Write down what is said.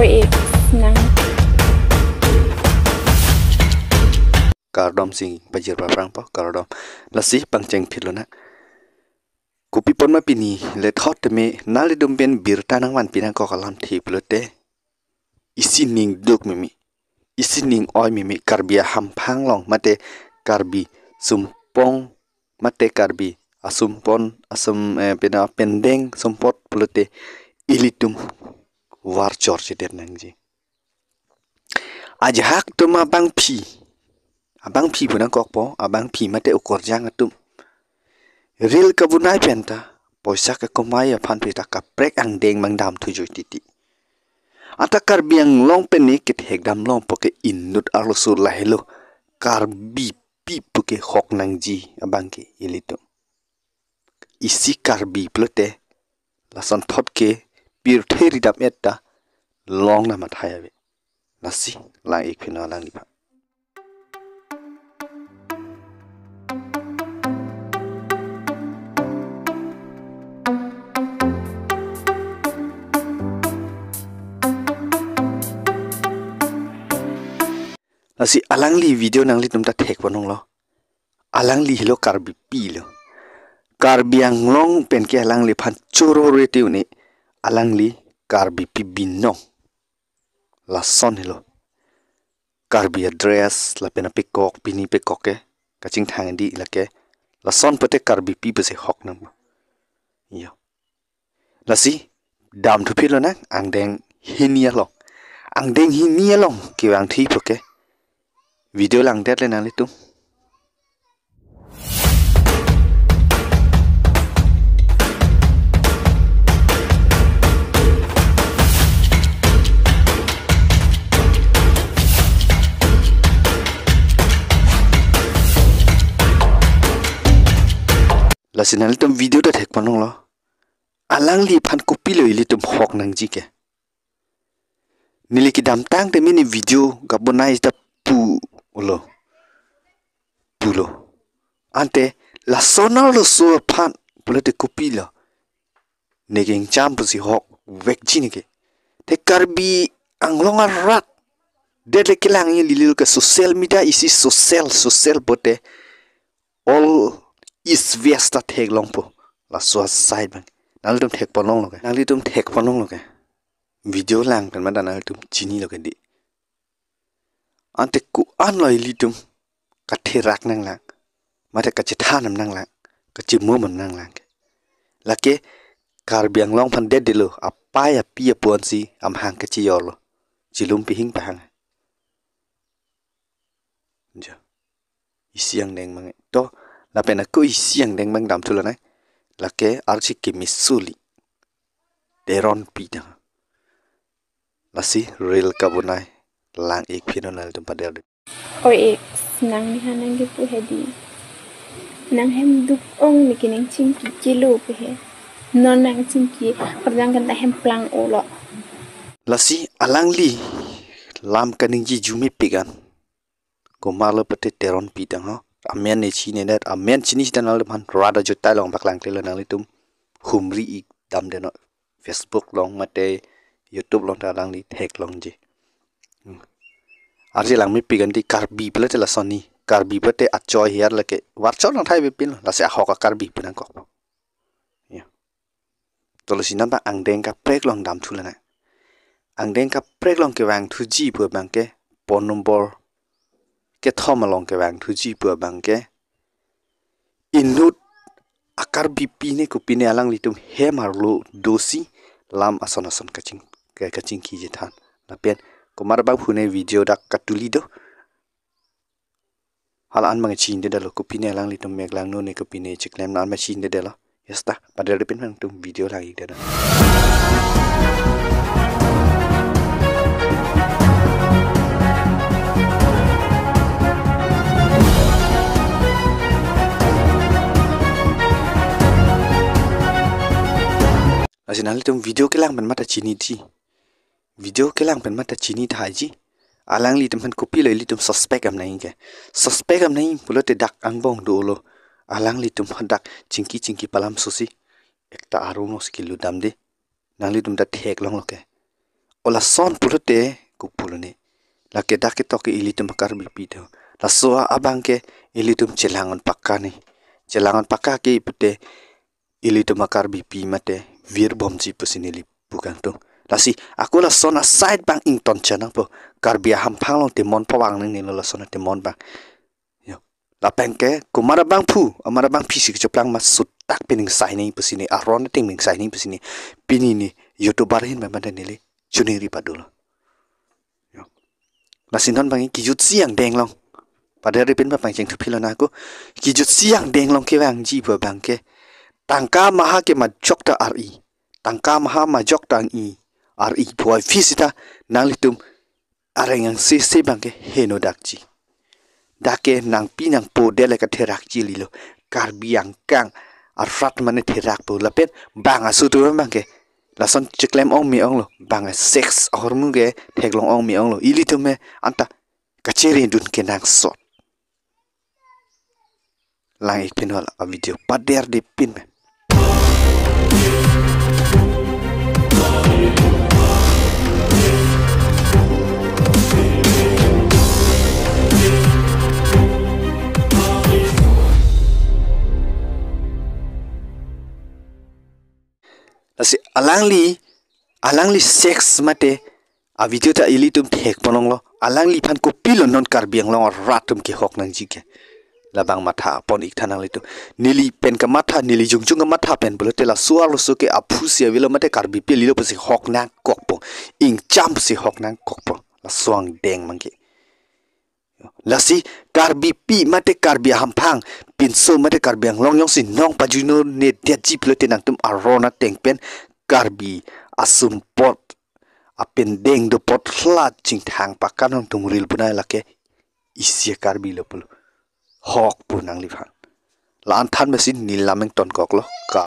Oi, nang Cardom sing bajir parang po cardom lasi pangceng philo na kupi pon ma pini le thot me nali dum ben bir tanang wan pinang ko kalam thi plote isining duk mimi isining oi mimi karbia hampang long mate karbi sumpong mate karbi asumpon asum pena pendeng sumpot plote ilitum war chorche der nangji ajhak to ma bang phi abang phi puna kok po abang phi mate ukor jang atum ril kabunai penta poisa ka komai aphan pita ka prek ang deng mang dam thu joi titi ata karbiang long peni kit hekdam long poke innut arlo sur la helo karbi pi poke hok nang ji abang ke ilito isi karbi plote la son thot ke pir theri dam etta long na mathaya be nasi la ik phina lang ni pa nasi alang li video nang li tum ta thek panong lo alang li hilo karbi pi lo karbiang long pen ke alang li phan choro retiu ni alang li karbi pi binong la son hilo karbi address la pena pikok pini pikok ke kaching thang di la ke la son pate karbi pi be se hok nang yo la si dam thu philo na ang deng hinia lo ang deng hinia long ki wang thi poke video lang det le nang li tum la sinal tum video da thek panong lo alang li phan kopi lo li tum hok nang ji ke nili ki dam tang te mini video ga bonai da pu ulo pulo ante la sonar lo so phan pula te kopi lo negeng cham pu si hok vek ji ni ke te karbi anglong rat de le kilang ye lilil ka social media isi social bote all is vesta thek long po la so side bang nal tum thek ponong lo ke nal tum thek ponong lo ke video lang kan ma nal tum chini lo ke di ante ku an loi li tum ka therak nang lang ma te ka che thanam nang lang ka che mo man nang lang la ke karbiang long phan de lo apaya pi pon si am hang ka chi yolo chilum pi hing pa hang ja isiang deng mang to la pena ko isiang deng mang dam thula nai la ke archi ki misuli deron pida la si real kabunai lang ek phinonal tum padel oi, nang ni hanang ge pu hedi. Nang hem duk ong ni kining ching ki kilo pe he. Non nang ching ki perdang kan ta hem plang ulo. la si alang li lam kaning ji jumi pigan ko malo pate deron pida ha amen ne chi ne net amen chini tanal man rada jo tai long baklang tele nang litum humri ik dam de no Facebook long mate YouTube long ta lang li thek long ji arji lang mi pigan di karbi plate la soni karbi pate achoy hiar la ke war chon long thai be pin la se hoka karbi pinang ko ya to lo sinan ba ang deng ka prek long dam thula na ang deng ka prek long ke wang thu ji pu bang ke pon number ke thom long ke wang thu ji pu bang ke inut akar bipi ne ku pine alang litum he marlo dosi lam ason kaching ki jethan la pen kumar bang phune video dak katuli do hal an mang chin de lo ku pine alang litum meglang no ne ku pine chiklem nan ma chin de lo yasta padel de pen mang tum video lagi de asinal tum video ke lang pen mata chini thi video ke lang pen mata chini thai ji alang li tum pen copy le li tum suspect am nai ke suspect am nai pulote dak angbong do lo alang li tum dak chingki palam susi ekta arung skill dam de nang li tum da thek long lo ke ola son pulute kupulune la ke dak to ke ilitum karbi pido la soa abang ke ilitum celangon pakani celangon pakka ke ipute ilitum karbi pi mate vir bomji pusinili bukan tu lasi aku la sona side bang ing ton chana po karbi ham phanglong te mon pawang ni la sona te mon bang yo la pengke kumara bang pu amara bang pisi ke plang mas sut tak pining sai ni pusini aron ting ming sai ni pusini pini ni youtuber hin memang nili chuniri padul yo lasi non bang kijut siang deng long pada hari pin bang jeng thupilon aku kijut siang deng long ke bang ji bo bang ke tangka maha ke majok ta ri tangka maha majok tang i ri buai fisita nang litum areng yang se bang ke heno dakji dake nang pi nang po dele ka therak ji lilo karbiang kang arat mane therak po lapen bang asu tu bang ke lason ceklem ong mi ong lo bang sex hormu ge theglong ong mi ong lo ili tu me anta kaceri dun ke nang sot lang ik pinol a video pader de pin me Lasi alangli sex mate a video ta ilitum thek ponong lo alangli phan ko pilon non karbiang long ratum ki hok nang jike labang matha pon ik thanang litu nili pen ka matha nili jungjung ka matha pen bolote la suar lo suke aphusia vilo mate karbi pe lilo pasi hok nang kokpo ing cham si hok nang kokpo la suang deng mangke lasi karbi pi mate karbi hampang pinso mate karbiang long yong sin nong pajuno ne deji plote nang tum arona tengpen karbi asum pot apen deng do pot hlat ching thang pakan hong tung ril punai lake isia karbi lo pulu hok punang livan la an than mesin nilameng ton kok lo ka